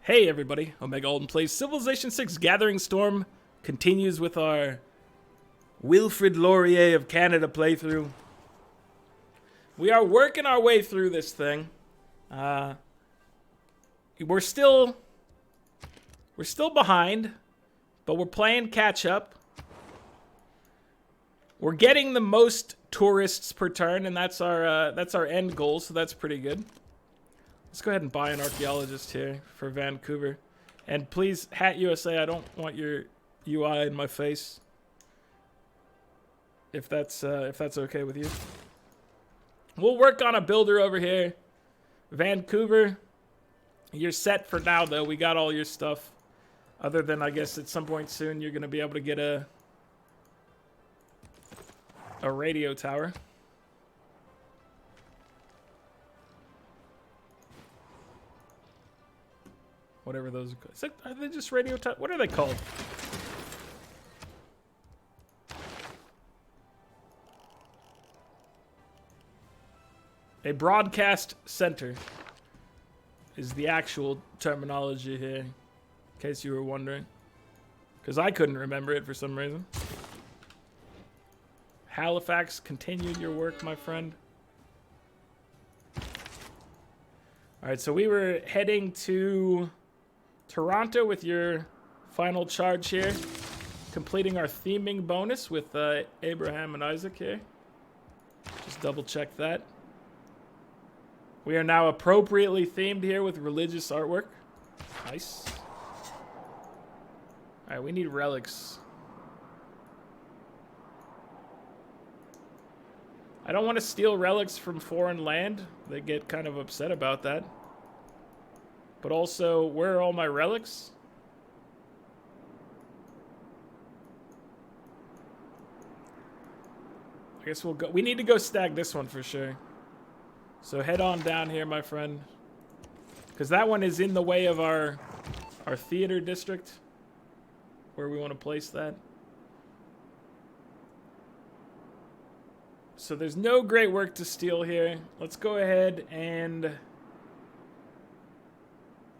Hey everybody, Omega Alden plays Civilization 6 Gathering Storm continues with our Wilfrid Laurier of Canada playthrough. We are working our way through this thing. We're still behind, but we're playing catch up. We're getting the most tourists per turn, and that's our end goal, so that's pretty good. Let's go ahead and buy an archaeologist here for Vancouver. And please, Hat USA, I don't want your UI in my face. If that's okay with you. We'll work on a builder over here. Vancouver, you're set for now, though. We got all your stuff. Other than, I guess, at some point soon, you're going to be able to get a radio tower. Whatever those are. Are they just radio tower? What are they called? A broadcast center is the actual terminology here, in case you were wondering. Because I couldn't remember it for some reason. Halifax, continued your work, my friend. Alright, so we were heading to Toronto with your final charge here. Completing our theming bonus with Abraham and Isaac here. Just double check that. We are now appropriately themed here with religious artwork. Nice. Alright, we need relics. I don't want to steal relics from foreign land. They get kind of upset about that. But also, where are all my relics? I guess we'll go. We need to go stag this one for sure. So head on down here, my friend. Because that one is in the way of our theater district. Where we want to place that. So there's no great work to steal here. Let's go ahead and...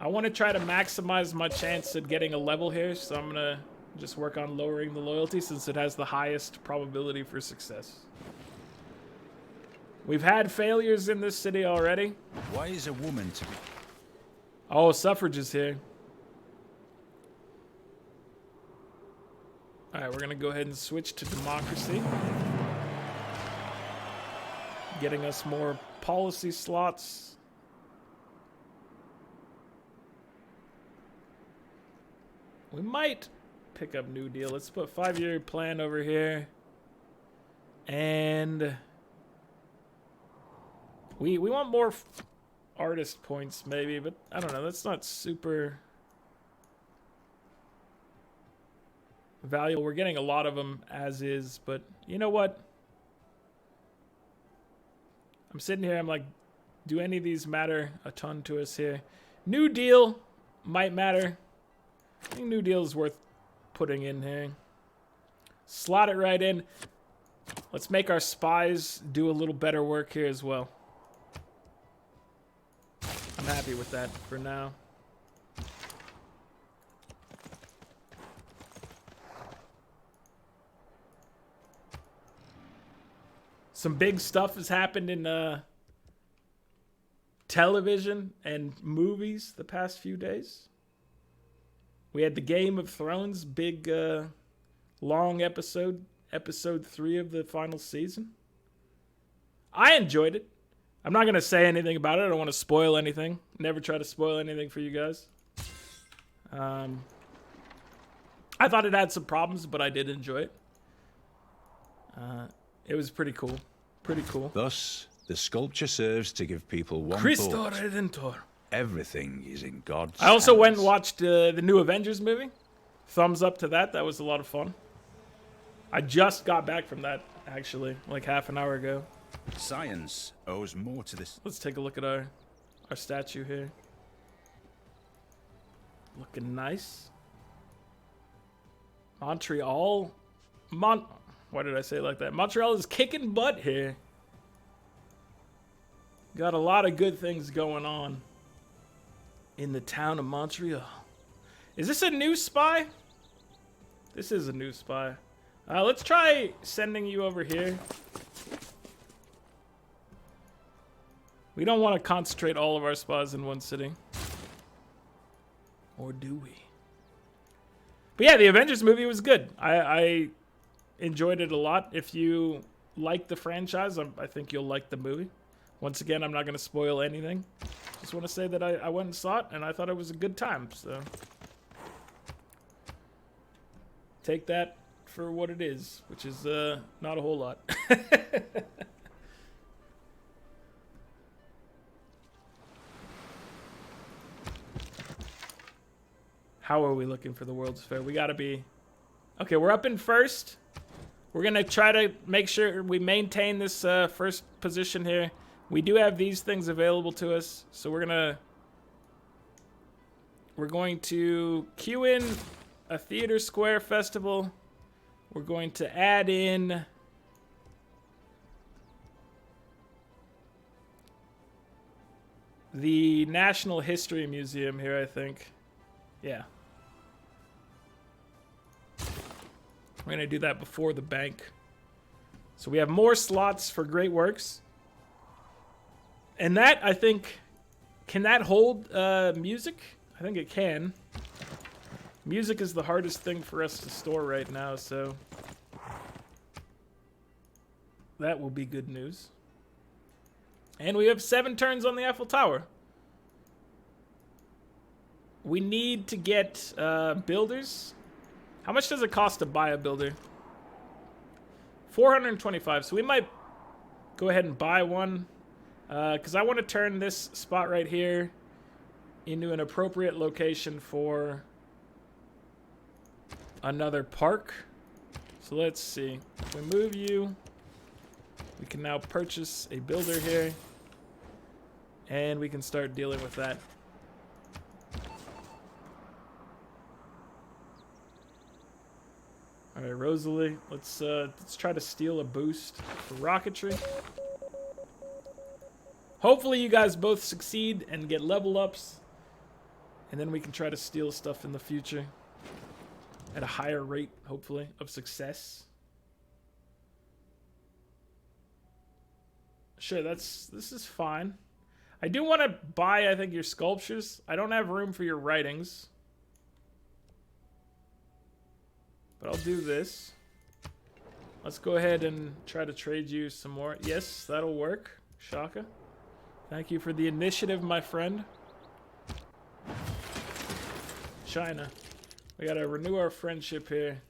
I want to try to maximize my chance at getting a level here, so I'm going to just work on lowering the loyalty since it has the highest probability for success. We've had failures in this city already. Why is a woman to be... Oh, suffrage is here. Alright, we're going to go ahead and switch to democracy. Getting us more policy slots. We might pick up New Deal. Let's put 5-year plan over here. And we want more artist points maybe, but I don't know. That's not super valuable. We're getting a lot of them as is, but you know what? I'm sitting here, I'm like, do any of these matter a ton to us here? New Deal might matter. I think New Deal is worth putting in here. Slot it right in. Let's make our spies do a little better work here as well. I'm happy with that for now. Some big stuff has happened in television and movies the past few days. We had the Game of Thrones, big, long episode, episode 3 of the final season. I enjoyed it. I'm not going to say anything about it. I don't want to spoil anything. Never try to spoil anything for you guys. I thought it had some problems, but I did enjoy it. It was pretty cool. Pretty cool. Thus, the sculpture serves to give people one Christo thought. Redentor. Everything is in God's I also hands. went and watched the new Avengers movie. Thumbs up to that. That was a lot of fun. I just got back from that, actually, like half an hour ago. Science owes more to this. Let's take a look at our statue here. Looking nice. Montreal. Why did I say it like that? Montreal is kicking butt here. Got a lot of good things going on. in the town of Montreal. Is this a new spy? This is a new spy. Let's try sending you over here. We don't want to concentrate all of our spies in one city. Or do we? But yeah, the Avengers movie was good. I enjoyed it a lot. If you like the franchise, I think you'll like the movie. Once again, I'm not going to spoil anything. Just want to say that I went and saw it, and I thought it was a good time. So take that for what it is, which is not a whole lot. How are we looking for the World's Fair? We gotta be... Okay, we're up in first. We're gonna try to make sure we maintain this first position here. We do have these things available to us, so we're going to queue in a theater square festival. We're going to add in the National History Museum here, I think. Yeah. We're going to do that before the bank. So we have more slots for Great Works. And that, I think, can that hold music? I think it can. Music is the hardest thing for us to store right now, so that will be good news. And we have 7 turns on the Eiffel Tower. We need to get builders. How much does it cost to buy a builder? 425. So we might go ahead and buy one. Because I want to turn this spot right here into an appropriate location for another park. So let's see. If we move you, we can now purchase a builder here. And we can start dealing with that. All right, Rosalie, let's try to steal a boost for rocketry. Hopefully you guys both succeed and get level ups, and then we can try to steal stuff in the future at a higher rate, hopefully, of success. Sure, this is fine. I do want to buy, I think, your sculptures. I don't have room for your writings. But I'll do this. Let's go ahead and try to trade you some more. Yes, that'll work. Shaka. Thank you for the initiative, my friend. China. We gotta renew our friendship here.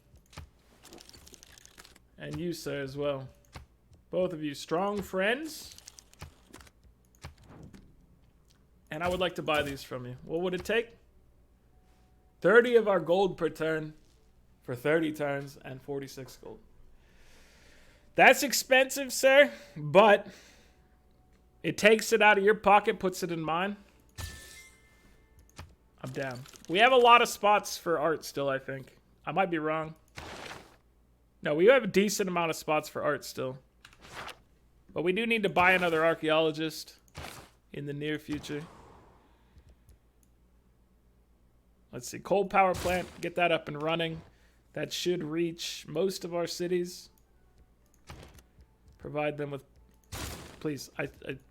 And you, sir, as well. Both of you strong friends. And I would like to buy these from you. What would it take? 30 of our gold per turn. For 30 turns and 46 gold. That's expensive, sir, but it takes it out of your pocket, puts it in mine. I'm down. We have a lot of spots for art still, I think. I might be wrong. No, we have a decent amount of spots for art still. But we do need to buy another archaeologist in the near future. Let's see, coal power plant, get that up and running. That should reach most of our cities. Provide them with... Please, I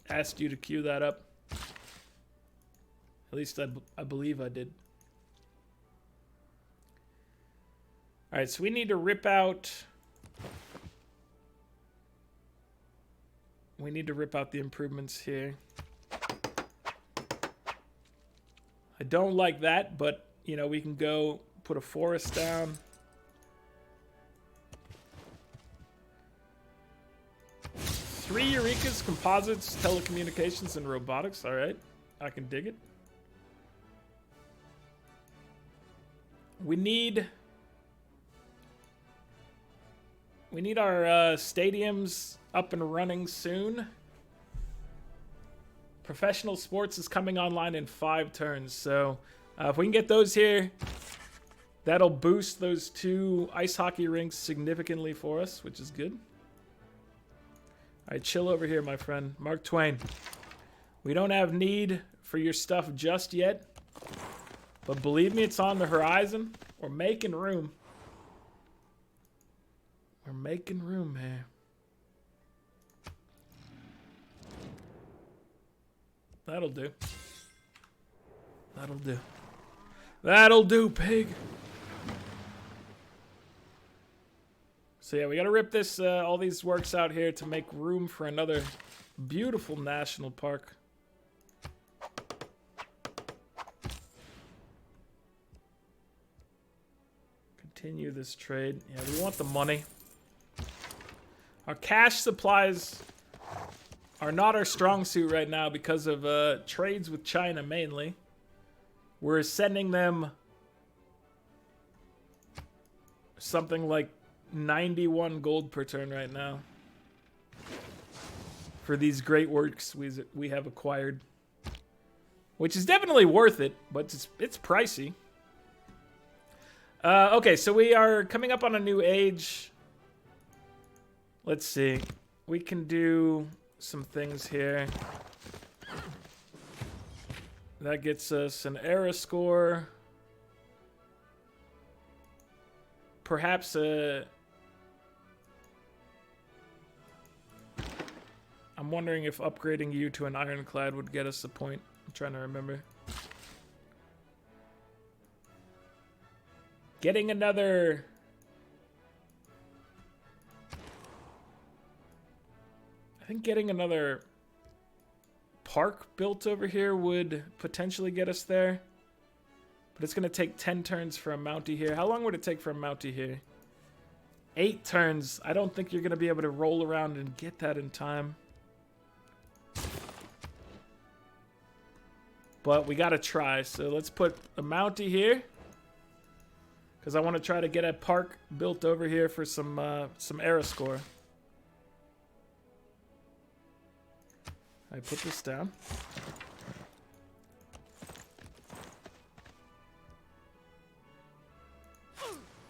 asked you to queue that up. At least I believe I did. Alright, so we need to rip out... We need to rip out the improvements here. I don't like that, but, you know, we can go put a forest down. Three Eurekas, composites, telecommunications, and robotics. All right, I can dig it. We need our stadiums up and running soon. Professional sports is coming online in 5 turns, so if we can get those here, that'll boost those 2 ice hockey rinks significantly for us, which is good. All right, chill over here, my friend. Mark Twain. We don't have need for your stuff just yet. But believe me, it's on the horizon. We're making room. We're making room here. That'll do. That'll do. That'll do, pig. So yeah, we gotta rip this, all these works out here to make room for another beautiful national park. Continue this trade. Yeah, we want the money. Our cash supplies are not our strong suit right now because of trades with China mainly. We're sending them something like 91 gold per turn right now for these great works we have acquired, which is definitely worth it, but it's pricey. Okay, so we are coming up on a new age. Let's see. We can do some things here. That gets us an era score. Perhaps a... I'm wondering if upgrading you to an ironclad would get us a point. I'm trying to remember. Getting another... I think getting another park built over here would potentially get us there. But it's going to take 10 turns for a Mountie here. How long would it take for a Mountie here? 8 turns. I don't think you're going to be able to roll around and get that in time. But we got to try. So let's put a Mountie here. Because I want to try to get a park built over here for some era score. I put this down.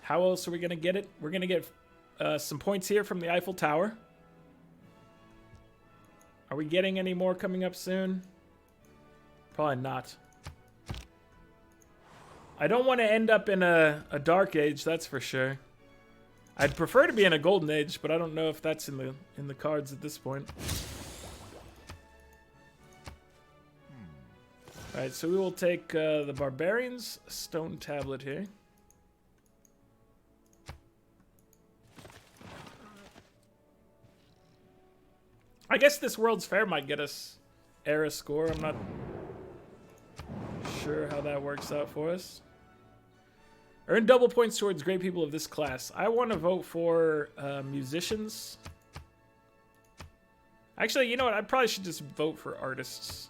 How else are we going to get it? We're going to get some points here from the Eiffel Tower. Are we getting any more coming up soon? Probably not. I don't want to end up in a dark age, that's for sure. I'd prefer to be in a golden age, but I don't know if that's in the cards at this point. Alright, so we will take the Barbarians stone tablet here. I guess this World's Fair might get us era score. I'm not sure how that works out for us. Earn double points towards great people of this class. I want to vote for musicians. Actually, you know what? I probably should just vote for artists.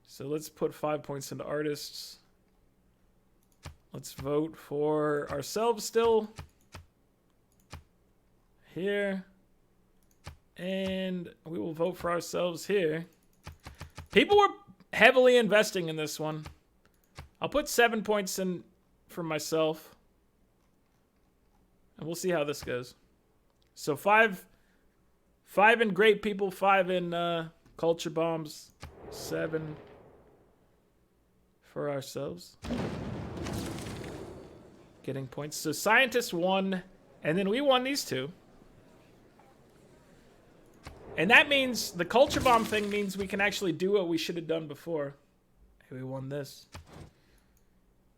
So let's put 5 points into artists. Let's vote for ourselves still. Here. And we will vote for ourselves here. People were heavily investing in this one. I'll put 7 points in for myself. And we'll see how this goes. So 5 in great people, 5 in culture bombs, 7 for ourselves. Getting points. So scientists won, and then we won these 2. And that means the culture bomb thing means we can actually do what we should have done before. Hey, we won this.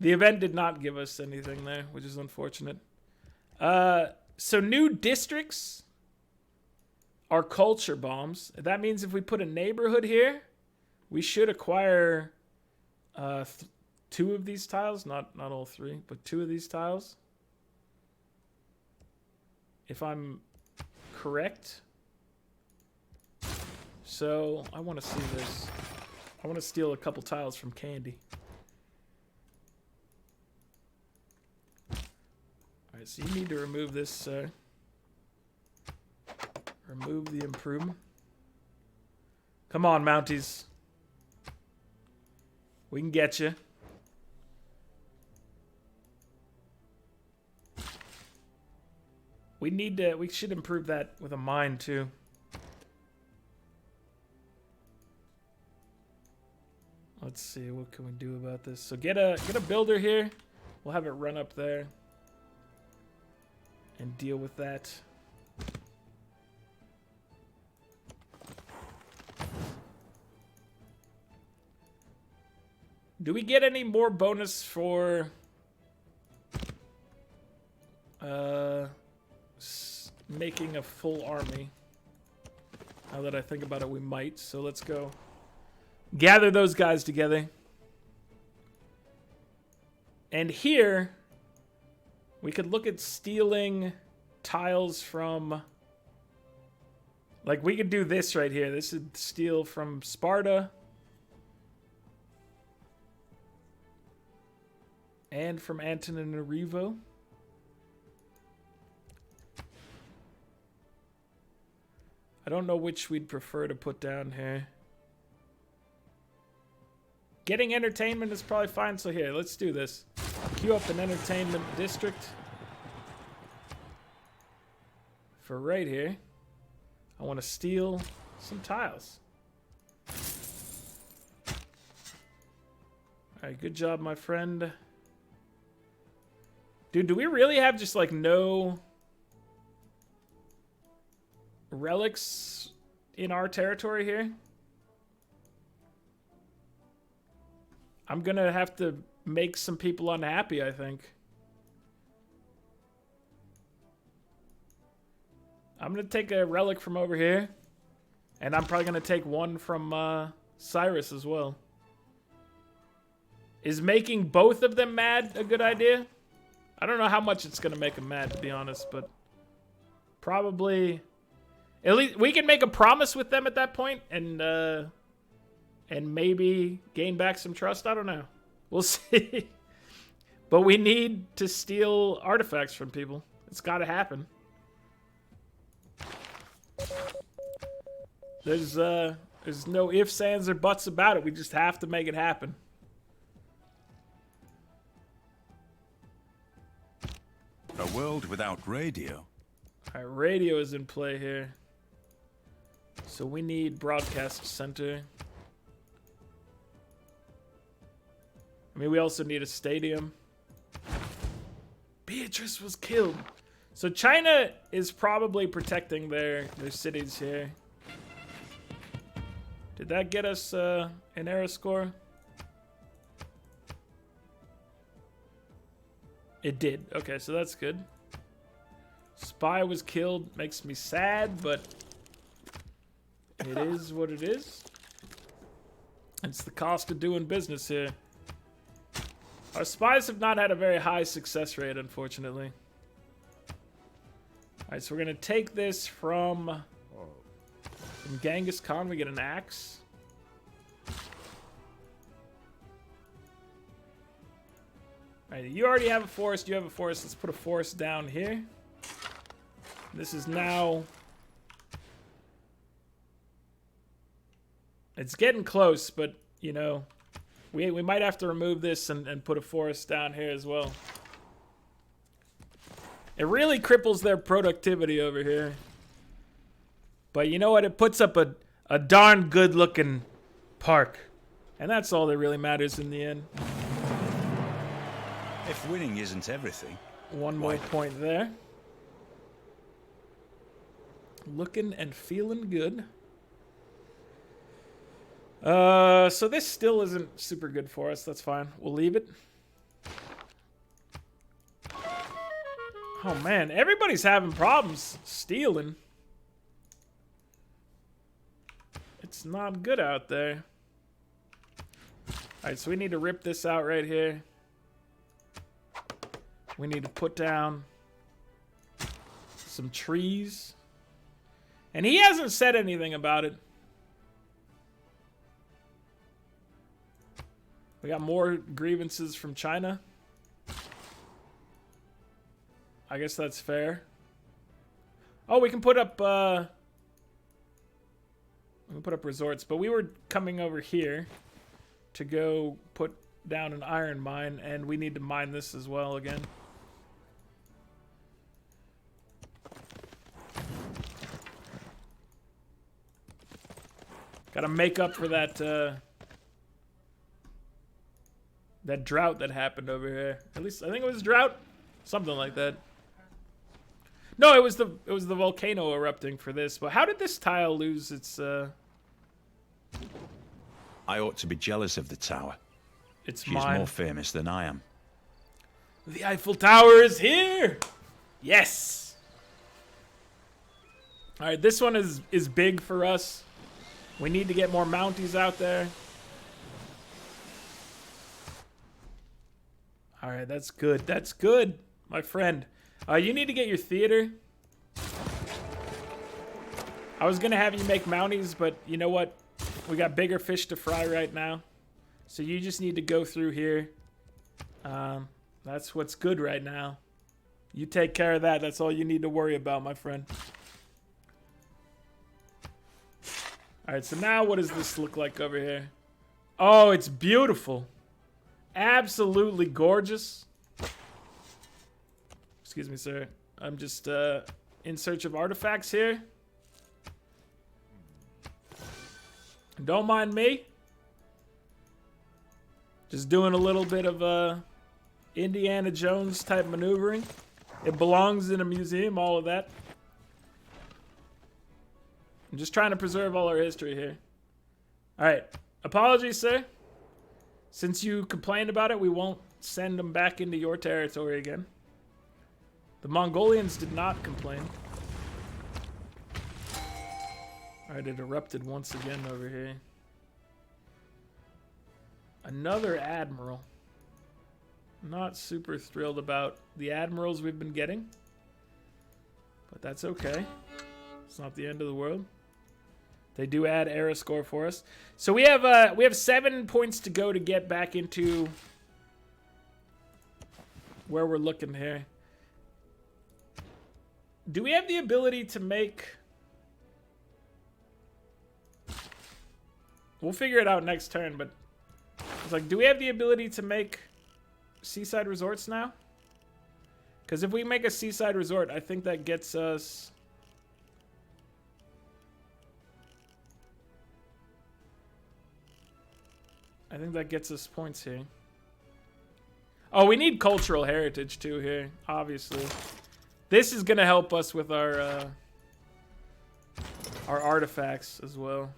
The event did not give us anything there, which is unfortunate. So new districts are culture bombs. That means if we put a neighborhood here, we should acquire 2 of these tiles. Not all 3, but 2 of these tiles. If I'm correct. So I want to see this. I want to steal a couple tiles from Candy. Alright, so you need to remove this, remove the improvement. Come on, Mounties. We can get you. We should improve that with a mine too. Let's see, what can we do about this? So get a builder here. We'll have it run up there and deal with that. Do we get any more bonus for making a full army? Now that I think about it, we might. So let's go gather those guys together. And here, we could look at stealing tiles from... Like, we could do this right here. This would steal from Sparta. And from Antananarivo. I don't know which we'd prefer to put down here. Getting entertainment is probably fine, so here, let's do this. Queue up an entertainment district. For right here. I want to steal some tiles. Alright, good job, my friend. Dude, do we really have just, like, no relics in our territory here? I'm gonna have to make some people unhappy, I think. I'm gonna take a relic from over here. And I'm probably gonna take one from Cyrus as well. Is making both of them mad a good idea? I don't know how much it's gonna make them mad, to be honest, but probably... At least we can make a promise with them at that point and maybe gain back some trust. I don't know. We'll see. But we need to steal artifacts from people. It's got to happen. There's no ifs, ands, or buts about it. We just have to make it happen. A world without radio. All right, radio is in play here. So we need broadcast center. I mean, we also need a stadium. Beatrice was killed. So China is probably protecting their cities here. Did that get us an era score? It did. Okay, so that's good. Spy was killed. Makes me sad, but it is what it is. It's the cost of doing business here. Our spies have not had a very high success rate, unfortunately. Alright, so we're going to take this from Genghis Khan. We get an axe. Alright, you already have a forest. You have a forest. Let's put a forest down here. This is now... It's getting close, but, you know, we might have to remove this and put a forest down here as well. It really cripples their productivity over here. But you know what? It puts up a darn good-looking park. And that's all that really matters in the end. If winning isn't everything... One more point there. Looking and feeling good. So this still isn't super good for us. That's fine. We'll leave it. Oh, man. Everybody's having problems stealing. It's not good out there. Alright, so we need to rip this out right here. We need to put down some trees. And he hasn't said anything about it. We got more grievances from China. I guess that's fair. Oh, we can put up resorts, but we were coming over here to go put down an iron mine, and we need to mine this as well again. Gotta make up for that that drought that happened over here. At least I think it was drought, something like that. No, it was the volcano erupting for this. But how did this tile lose its? I ought to be jealous of the tower. It's She's mine. more famous than I am. The Eiffel Tower is here. Yes. All right, this one is big for us. We need to get more Mounties out there. All right, that's good. That's good, my friend. You need to get your theater. I was going to have you make Mounties, but you know what? We got bigger fish to fry right now. So you just need to go through here. That's what's good right now. You take care of that. That's all you need to worry about, my friend. All right, so now what does this look like over here? Oh, it's beautiful. Absolutely gorgeous. Excuse me, sir. I'm just in search of artifacts here. Don't mind me. Just doing a little bit of Indiana Jones type maneuvering. It belongs in a museum, all of that. I'm just trying to preserve all our history here. All right. Apologies, sir. Since you complained about it, we won't send them back into your territory again. The Mongolians did not complain. All right, it erupted once again over here. Another admiral. Not super thrilled about the admirals we've been getting, but that's okay. It's not the end of the world. They do add era score for us. So we have 7 points to go to get back into where we're looking here. Do we have the ability to make... We'll figure it out next turn, but it's like, do we have the ability to make seaside resorts now? Because if we make a seaside resort, I think that gets us... I think that gets us points here. Oh, we need cultural heritage too here, obviously. This is gonna help us with our artifacts as well.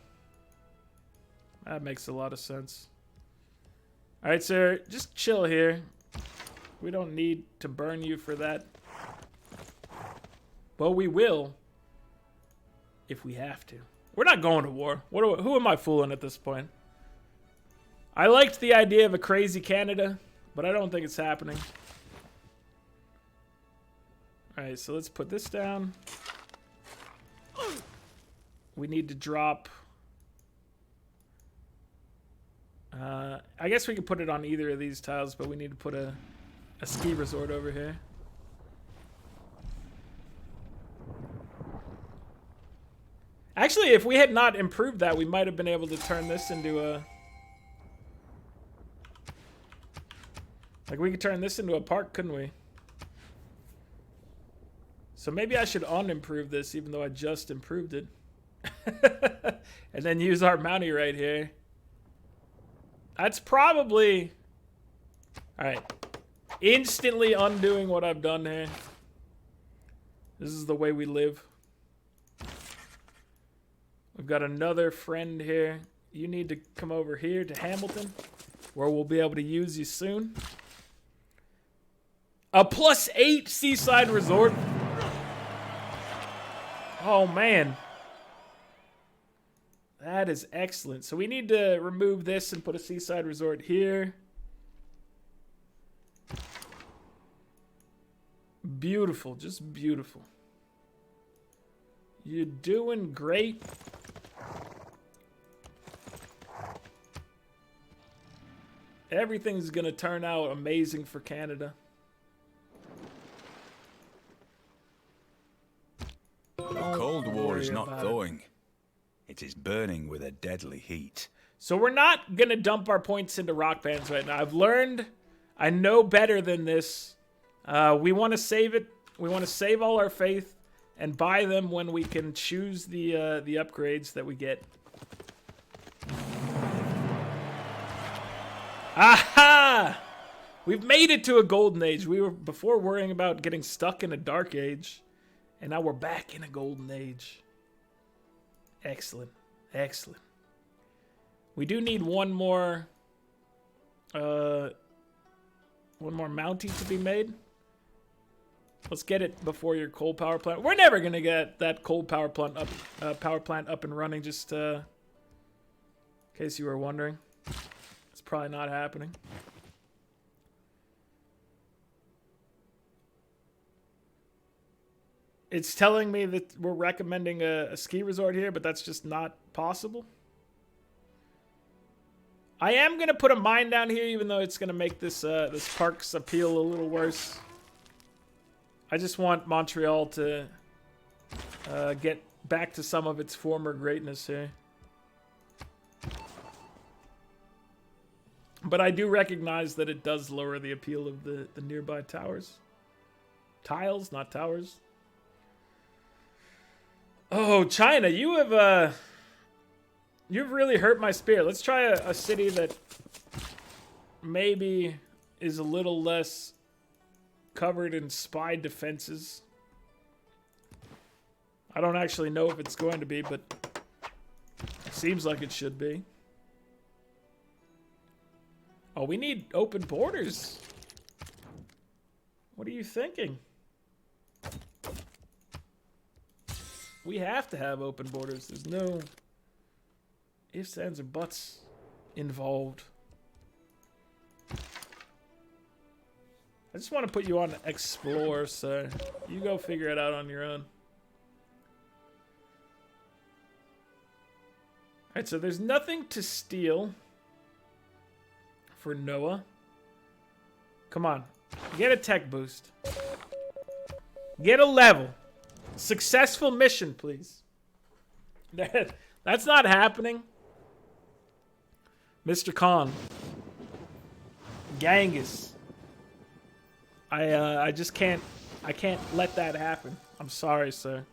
That makes a lot of sense. All right, sir, just chill here. We don't need to burn you for that. But we will if we have to. We're not going to war. Who am I fooling at this point? I liked the idea of a crazy Canada, but I don't think it's happening. All right, so let's put this down. We need to drop... I guess we could put it on either of these tiles, but we need to put a ski resort over here. Actually, if we had not improved that, we might have been able to turn this into a... Like, we could turn this into a park, couldn't we? So maybe I should unimprove this, even though I just improved it. And then use our Mountie right here. That's probably... Alright. Instantly undoing what I've done here. This is the way we live. We've got another friend here. You need to come over here to Hamilton, where we'll be able to use you soon. A +8 seaside resort. Oh, man. That is excellent. So we need to remove this and put a seaside resort here. Beautiful. Just beautiful. You're doing great. Everything's going to turn out amazing for Canada. The Cold War is not thawing. It is burning with a deadly heat. So we're not going to dump our points into rock bands right now. I've learned, I know better than this. We want to save it. We want to save all our faith and buy them when we can choose the upgrades that we get. Aha! We've made it to a golden age. We were before worrying about getting stuck in a dark age, and now we're back in a golden age. Excellent. Excellent. We do need one more mountie to be made. Let's get it before your coal power plant. We're never gonna get that coal power plant up and running. Just in case you were wondering, it's probably not happening. It's telling me that we're recommending a ski resort here, but that's just not possible. I am gonna put a mine down here, even though it's gonna make this this park's appeal a little worse. I just want Montreal to get back to some of its former greatness here. But I do recognize that it does lower the appeal of the nearby towers. Tiles, not towers. Oh, China, you've really hurt my spirit. Let's try a city that maybe is a little less covered in spy defenses. I don't actually know if it's going to be, but it seems like it should be. Oh, we need open borders. What are you thinking? We have to have open borders. There's no ifs, ands, or buts involved. I just want to put you on explore, so you go figure it out on your own. Alright, so there's nothing to steal for Noah. Come on. Get a tech boost. Get a level. Successful mission, please. That's not happening. Mr. Khan. Genghis. I just can't let that happen. I'm sorry, sir.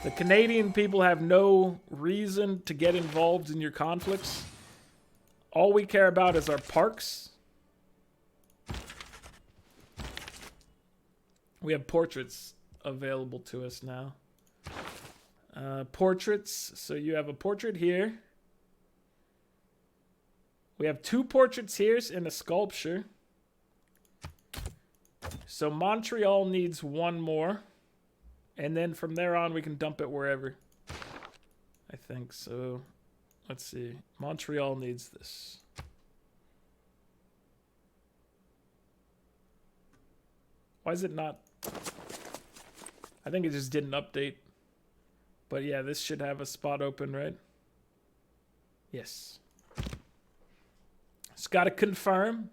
The Canadian people have no reason to get involved in your conflicts. All we care about is our parks. We have portraits available to us now. Portraits. So you have a portrait here. We have 2 portraits here and a sculpture. So Montreal needs 1 more. And then from there on, we can dump it wherever. I think so. Let's see. Montreal needs this. Why is it not? I think it just didn't update. But yeah, this should have a spot open, right? Yes. Just got to confirm.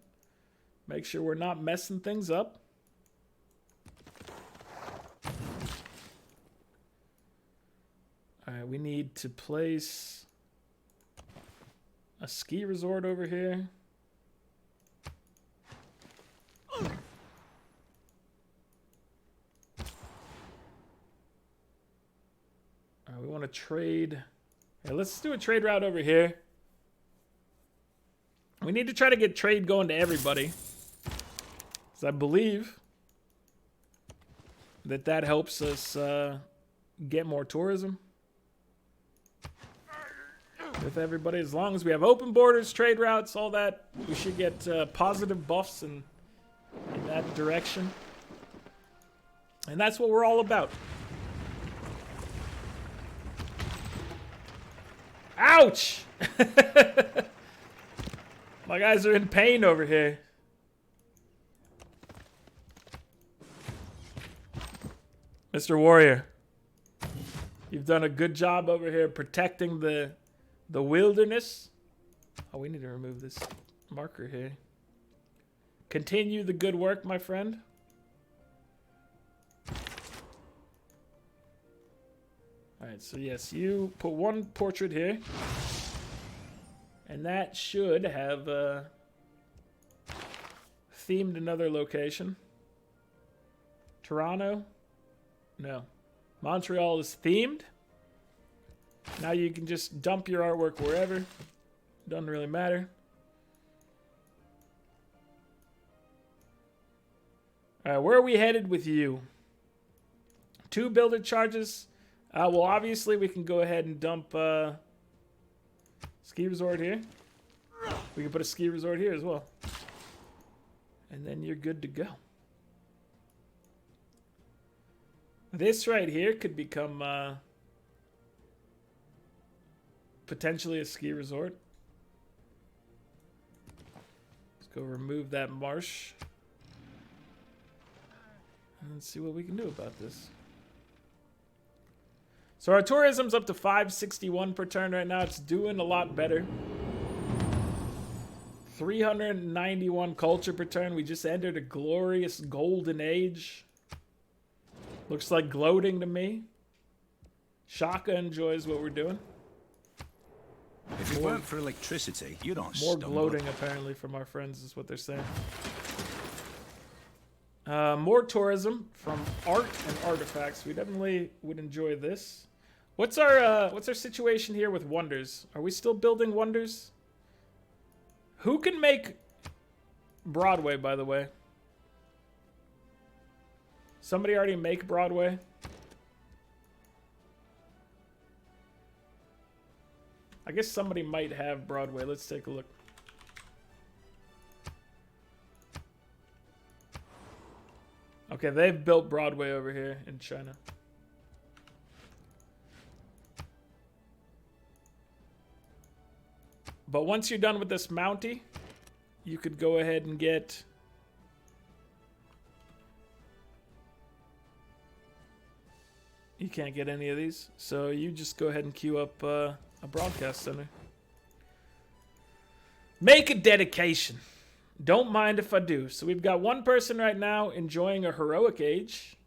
Make sure we're not messing things up. Alright, we need to place a ski resort over here. Alright, we want to trade. Yeah, let's do a trade route over here. We need to try to get trade going to everybody. Because I believe that helps us get more tourism. With everybody, as long as we have open borders, trade routes, all that, we should get positive buffs in that direction. And that's what we're all about. Ouch! My guys are in pain over here. Mr. Warrior, you've done a good job over here protecting the wilderness. Oh, we need to remove this marker here. Continue the good work, my friend. Alright, so yes, you put 1 portrait here. And that should have themed another location. Toronto? No. Montreal is themed. Now you can just dump your artwork wherever. Doesn't really matter. All right, where are we headed with you? 2 builder charges. Well, obviously, we can go ahead and dump ski resort here. We can put a ski resort here as well. And then you're good to go. This right here could become potentially a ski resort. Let's go remove that marsh. And let's see what we can do about this. So our tourism's up to 561 per turn right now. It's doing a lot better. 391 culture per turn. We just entered a glorious golden age. Looks like gloating to me. Shaka enjoys what we're doing. If it weren't for electricity, you don't More stumble. gloating, apparently, from our friends is what they're saying. More tourism from art and artifacts. We definitely would enjoy this. What's our situation here with wonders? Are we still building wonders? Who can make Broadway, by the way? Somebody already make Broadway? I guess somebody might have Broadway. Let's take a look. Okay, they've built Broadway over here in China. But once you're done with this Mountie, you could go ahead and get... You can't get any of these, so you just go ahead and queue up a broadcast center. Make a dedication. Don't mind if I do. So we've got one person right now enjoying a heroic age.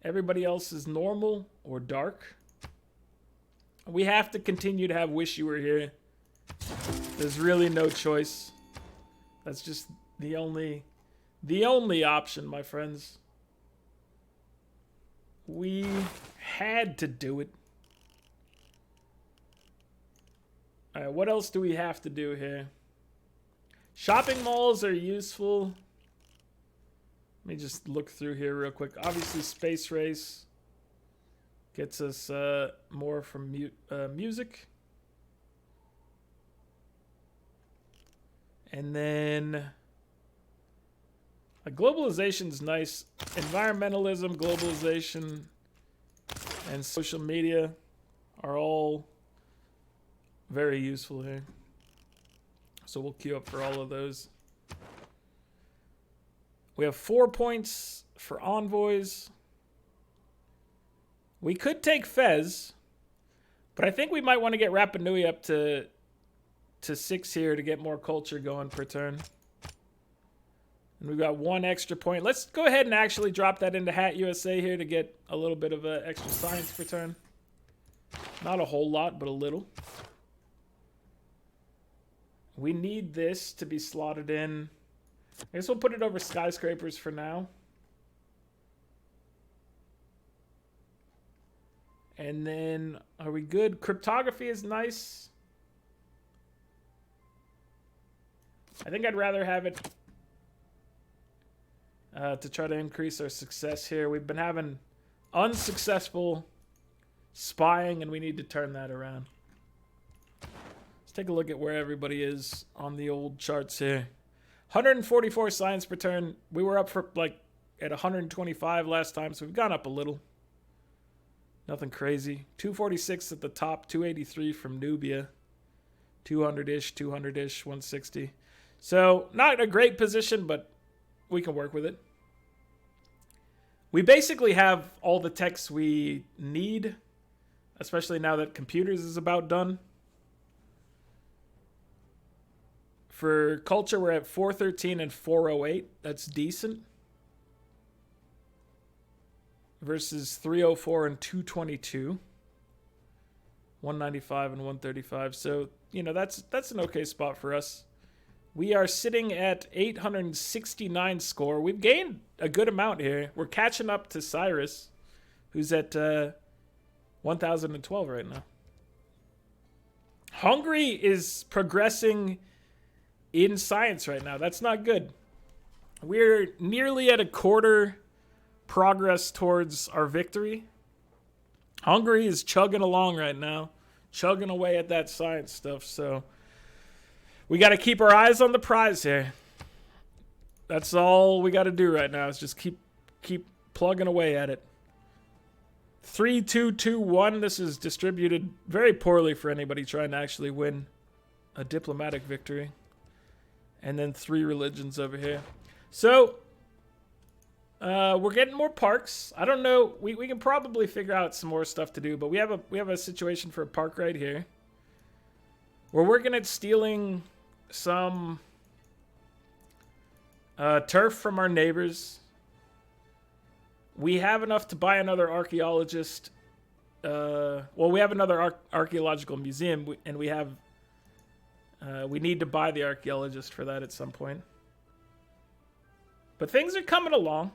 Everybody else is normal or dark. We have to continue to have Wish You Were Here. There's really no choice. That's just the only option, my friends. We had to do it. All right, what else do we have to do here? Shopping malls are useful. Let me just look through here real quick. Obviously, Space Race gets us more from music. And then globalization's nice. Environmentalism, globalization, and social media are all very useful here. So we'll queue up for all of those. We have 4 points for envoys. We could take Fez, but I think we might want to get Rapa Nui up to 6 here to get more culture going per turn. And we've got 1 extra point. Let's go ahead and actually drop that into Hat USA here to get a little bit of extra science per turn. Not a whole lot, but a little. We need this to be slotted in. I guess we'll put it over skyscrapers for now. And then, are we good? Cryptography is nice. I think I'd rather have it to try to increase our success here. We've been having unsuccessful spying, and we need to turn that around. Let's take a look at where everybody is on the old charts here. 144 science per turn. We were up for like at 125 last time, so we've gone up a little. Nothing crazy. 246 at the top, 283 from Nubia. 200-ish, 200-ish, 160. So, not a great position, but we can work with it. We basically have all the techs we need, especially now that computers is about done. For culture, we're at 413 and 408. That's decent. Versus 304 and 222. 195 and 135. So, you know, that's an okay spot for us. We are sitting at 869 score. We've gained a good amount here. We're catching up to Cyrus, who's at 1012 right now. Hungary is progressing in science right now. That's not good. We're nearly at a quarter progress towards our victory. Hungary is chugging along right now, chugging away at that science stuff. So we got to keep our eyes on the prize here. That's all we got to do right now is just keep plugging away at it. 3, 2, 2, 1. This is distributed very poorly for anybody trying to actually win a diplomatic victory. And then 3 religions over here. So we're getting more parks. I don't know. We can probably figure out some more stuff to do, but we have a situation for a park right here. We're working at stealing some turf from our neighbors. We have enough to buy another archaeologist. Well, we have another archaeological museum, and we have. We need to buy the archaeologist for that at some point. But things are coming along.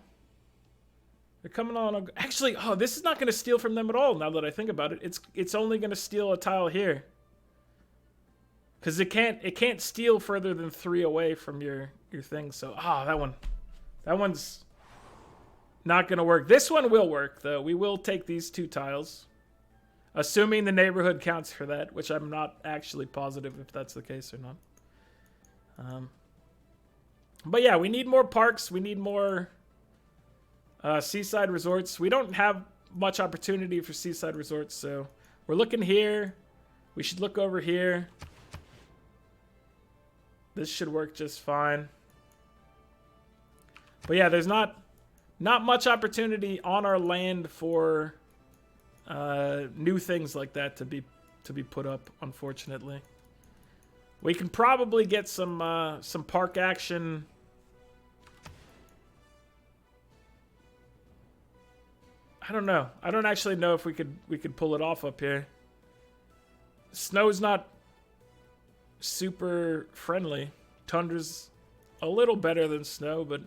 They're coming along. Actually, oh, this is not going to steal from them at all. Now that I think about it, it's only going to steal a tile here. Because it can't steal further than 3 away from your thing. So that one's not going to work. This one will work though. We will take these 2 tiles, assuming the neighborhood counts for that, which I'm not actually positive if that's the case or not. But yeah, we need more parks. We need more seaside resorts. We don't have much opportunity for seaside resorts, so we're looking here. We should look over here. This should work just fine. But yeah, there's not much opportunity on our land for new things like that to be put up, unfortunately. We can probably get some park action. I don't know. I don't actually know if we could pull it off up here. Snow's not super friendly. Tundra's a little better than snow, but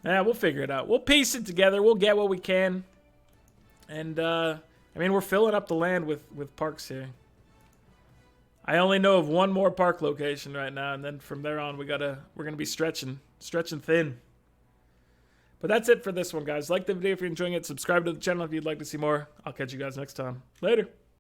yeah, we'll figure it out. We'll piece it together. We'll get what we can. And I mean, we're filling up the land with parks here. I only know of one more park location right now, and then from there on we're gonna be stretching thin. But that's it for this one, guys. Like the video if you're enjoying it. Subscribe to the channel if you'd like to see more. I'll catch you guys next time. Later.